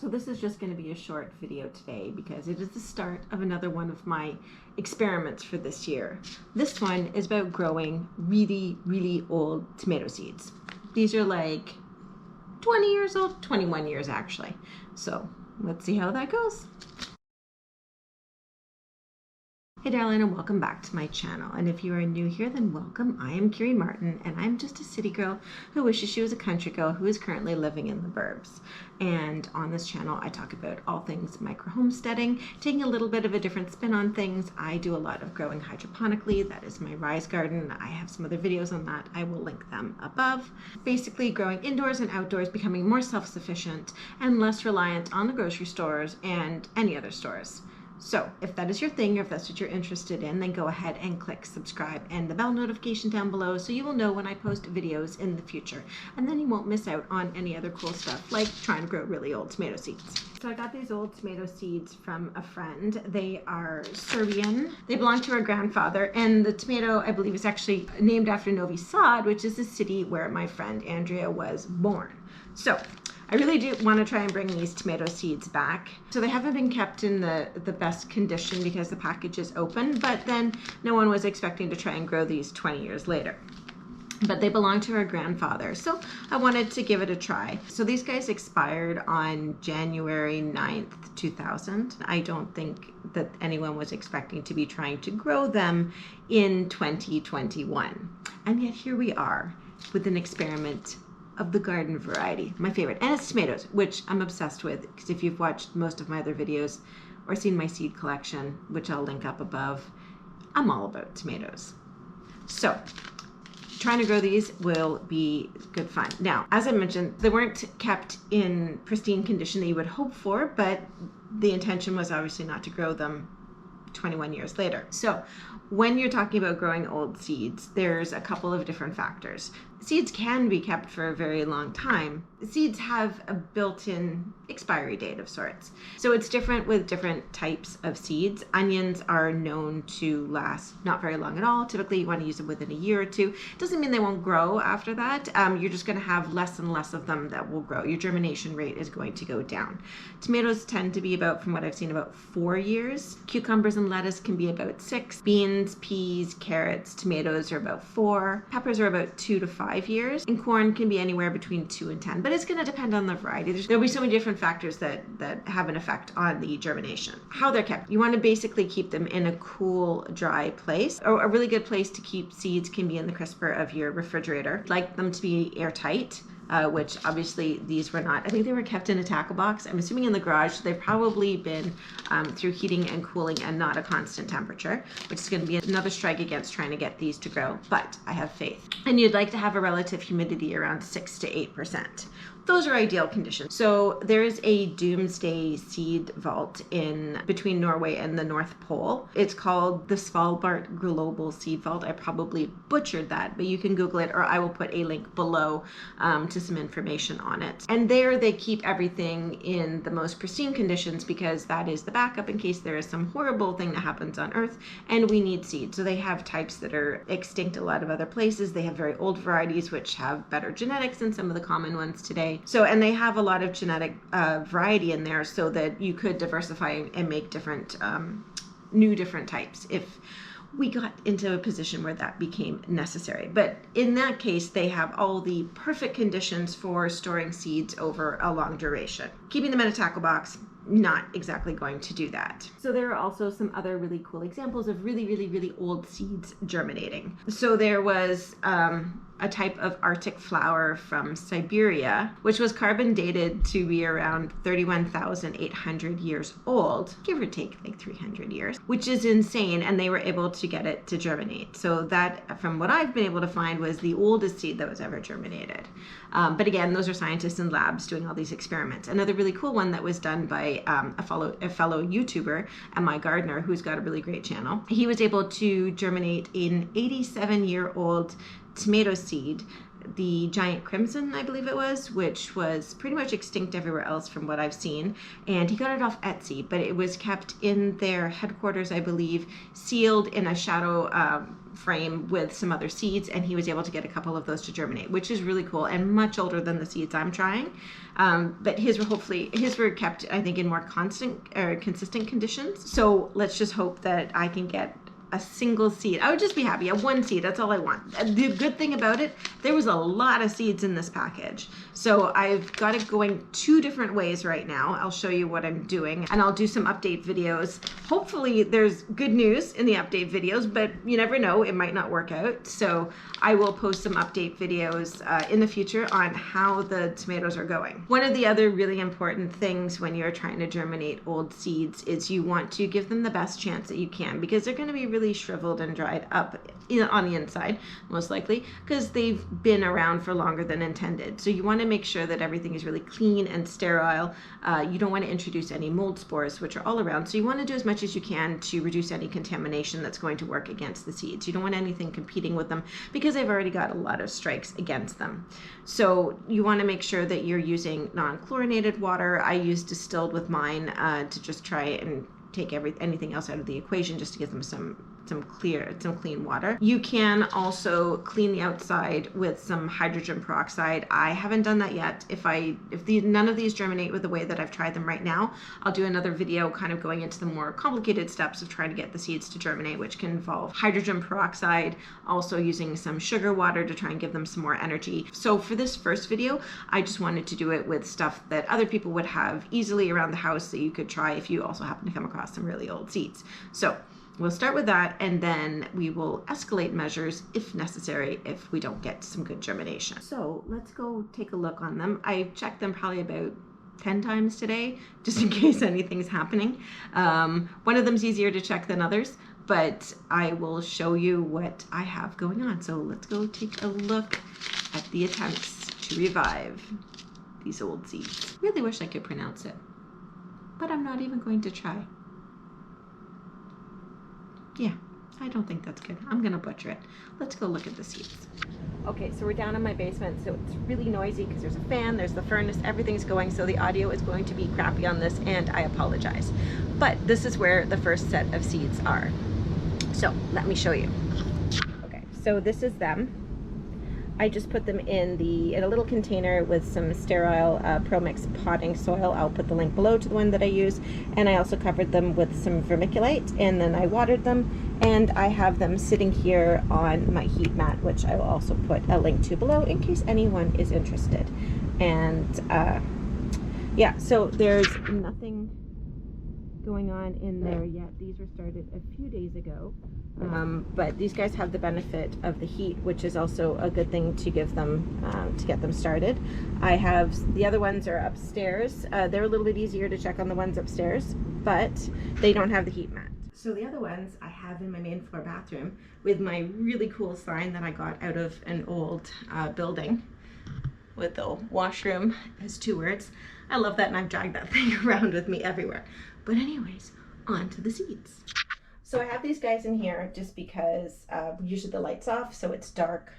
So this is just going to be a short video today because it is the start of another one of my experiments for this year. This one is about growing really, really old tomato seeds. These are like 20 years old, 21 years actually. So let's see how that goes. Hey darling, and welcome back to my channel. And if you are new here, then welcome. I am Kiri Martin, and I'm just a city girl who wishes she was a country girl who is currently living in the burbs. And on this channel, I talk about all things micro homesteading, taking a little bit of a different spin on things. I do a lot of growing hydroponically. That is my rise garden. I have some other videos on that. I will link them above. Basically growing indoors and outdoors, becoming more self-sufficient and less reliant on the grocery stores and any other stores. So if that is your thing, or if that's what you're interested in, then go ahead and click subscribe and the bell notification down below so you will know when I post videos in the future. And then you won't miss out on any other cool stuff like trying to grow really old tomato seeds. So I got these old tomato seeds from a friend. They are Serbian. They belong to our grandfather, and the tomato, I believe, is actually named after Novi Sad, which is the city where my friend Andrea was born. So I really do want to try and bring these tomato seeds back. So they haven't been kept in the best condition because the package is open, but then no one was expecting to try and grow these 20 years later. But they belong to our grandfather, so I wanted to give it a try. So these guys expired on January 9th, 2000. I don't think that anyone was expecting to be trying to grow them in 2021. And yet here we are with an experiment of the garden variety, my favorite. And it's tomatoes, which I'm obsessed with, because if you've watched most of my other videos or seen my seed collection, which I'll link up above, I'm all about tomatoes. So trying to grow these will be good fun. Now, as I mentioned, they weren't kept in pristine condition that you would hope for, but the intention was obviously not to grow them 21 years later. So when you're talking about growing old seeds, there's a couple of different factors. Seeds can be kept for a very long time. Seeds have a built-in expiry date of sorts. So it's different with different types of seeds. Onions are known to last not very long at all. Typically you want to use them within a year or two. Doesn't mean they won't grow after that. You're just going to have less and less of them that will grow. Your germination rate is going to go down. Tomatoes tend to be about, from what I've seen, about 4 years. Cucumbers and lettuce can be about 6. Beans, peas, carrots, tomatoes are about 4. Peppers are about 2 to 5 years, and corn can be anywhere between 2 and 10, but it's going to depend on the variety. There'll be so many different factors that have an effect on the germination. How they're kept. You want to basically keep them in a cool, dry place. Or a really good place to keep seeds can be in the crisper of your refrigerator. I'd like them to be airtight. Which obviously these were not. I think they were kept in a tackle box. I'm assuming in the garage. They've probably been through heating and cooling and not a constant temperature, which is going to be another strike against trying to get these to grow, but I have faith. And you'd like to have a relative humidity around 6 to 8%. Those are ideal conditions. So there's a doomsday seed vault in between Norway and the North Pole. It's called the Svalbard Global Seed Vault. I probably butchered that, but you can Google it, or I will put a link below to some information on it. And there they keep everything in the most pristine conditions because that is the backup in case there is some horrible thing that happens on Earth and we need seeds. So they have types that are extinct a lot of other places. They have very old varieties which have better genetics than some of the common ones today. So, and they have a lot of genetic variety in there so that you could diversify and make different, new different types if we got into a position where that became necessary. But in that case, they have all the perfect conditions for storing seeds over a long duration. Keeping them in a tackle box, not exactly going to do that. So there are also some other really cool examples of really, really, really old seeds germinating. So there was a type of Arctic flower from Siberia, which was carbon dated to be around 31,800 years old, give or take like 300 years, which is insane. And they were able to get it to germinate. So that, from what I've been able to find, was the oldest seed that was ever germinated. But again, those are scientists in labs doing all these experiments. Another really cool one that was done by a fellow YouTuber, my gardener, who's got a really great channel. He was able to germinate an 87-year-old tomato seed the giant crimson, I believe it was, which was pretty much extinct everywhere else from what I've seen. And he got it off Etsy, but it was kept in their headquarters, I believe, sealed in a shadow frame with some other seeds, and he was able to get a couple of those to germinate, which is really cool and much older than the seeds I'm trying. But his were kept, I think, in more consistent conditions. So let's just hope that I can get a single seed. I would just be happy at one seed. That's all I want. The good thing about it, there was a lot of seeds in this package. So I've got it going 2 different ways right now. I'll show you what I'm doing, and I'll do some update videos. Hopefully there's good news in the update videos, but you never know, it might not work out. So I will post some update videos in the future on how the tomatoes are going. One of the other really important things when you're trying to germinate old seeds is you want to give them the best chance that you can, because they're going to be really shriveled and dried up on the inside, most likely, because they've been around for longer than intended. So you want to make sure that everything is really clean and sterile. You don't want to introduce any mold spores, which are all around. So you want to do as much as you can to reduce any contamination that's going to work against the seeds. You don't want anything competing with them, because they've already got a lot of strikes against them. So you want to make sure that you're using non-chlorinated water. I use distilled with mine to just try and take anything else out of the equation, just to give them some clean water. You can also clean the outside with some hydrogen peroxide. I haven't done that yet. If none of these germinate with the way that I've tried them right now, I'll do another video kind of going into the more complicated steps of trying to get the seeds to germinate, which can involve hydrogen peroxide, also using some sugar water to try and give them some more energy. So for this first video, I just wanted to do it with stuff that other people would have easily around the house that you could try if you also happen to come across some really old seeds. So we'll start with that, and then we will escalate measures if necessary if we don't get some good germination. So let's go take a look on them. I checked them probably about 10 times today, just in case anything's happening. One of them's easier to check than others, but I will show you what I have going on. So let's go take a look at the attempts to revive these old seeds. Really wish I could pronounce it, but I'm not even going to try. Yeah, I don't think that's good. I'm gonna butcher it. Let's go look at the seeds. Okay, so we're down in my basement, so it's really noisy because there's a fan, there's the furnace, everything's going, so the audio is going to be crappy on this, and I apologize. But this is where the first set of seeds are. So let me show you. Okay, so this is them. I just put them in a little container with some sterile ProMix potting soil. I'll put the link below to the one that I use. And I also covered them with some vermiculite, and then I watered them. And I have them sitting here on my heat mat, which I will also put a link to below in case anyone is interested. And yeah, so there's nothing going on in there yet. These were started a few days ago. But these guys have the benefit of the heat, which is also a good thing to give them to get them started. I have the other ones are upstairs. They're a little bit easier to check on the ones upstairs, but they don't have the heat mat. So the other ones I have in my main floor bathroom with my really cool sign that I got out of an old building with the washroom as 2 words. I love that, and I've dragged that thing around with me everywhere. But anyways, on to the seeds. So I have these guys in here just because usually the light's off, so it's dark,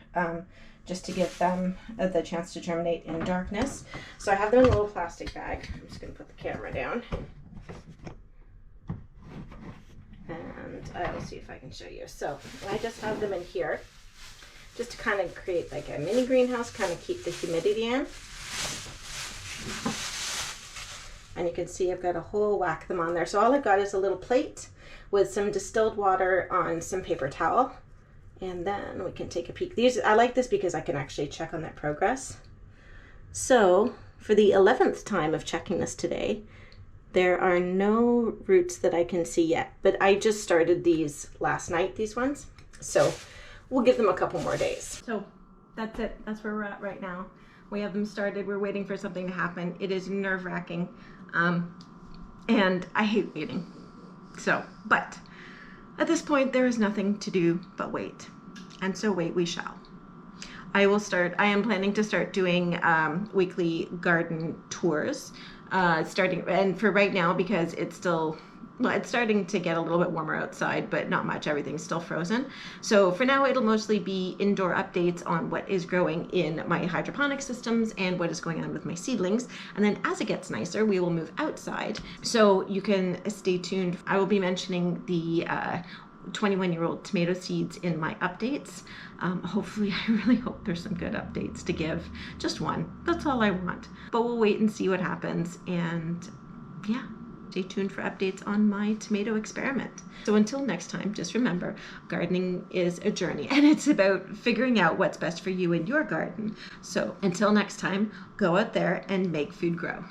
just to give them the chance to germinate in darkness. So I have them in a little plastic bag. I'm just going to put the camera down. And I'll see if I can show you. So I just have them in here just to kind of create like a mini greenhouse, kind of keep the humidity in. And you can see I've got a whole whack of them on there. So all I've got is a little plate with some distilled water on some paper towel. And then we can take a peek. I like this because I can actually check on their progress. So for the 11th time of checking this today, there are no roots that I can see yet. But I just started these last night, these ones. So we'll give them a couple more days. So that's it. That's where we're at right now. We have them started. We're waiting for something to happen. It is nerve-wracking. And I hate waiting. So, but at this point, there is nothing to do but wait. And so wait we shall. I am planning to start doing weekly garden tours, and for right now, because it's still Well, it's starting to get a little bit warmer outside, but not much. Everything's still frozen. So for now, it'll mostly be indoor updates on what is growing in my hydroponic systems and what is going on with my seedlings. And then as it gets nicer, we will move outside. So you can stay tuned. I will be mentioning the 21-year-old tomato seeds in my updates. Hopefully, I really hope there's some good updates to give. Just one. That's all I want. But we'll wait and see what happens. And yeah. Stay tuned for updates on my tomato experiment. So until next time, just remember, gardening is a journey and it's about figuring out what's best for you in your garden. So until next time, go out there and make food grow.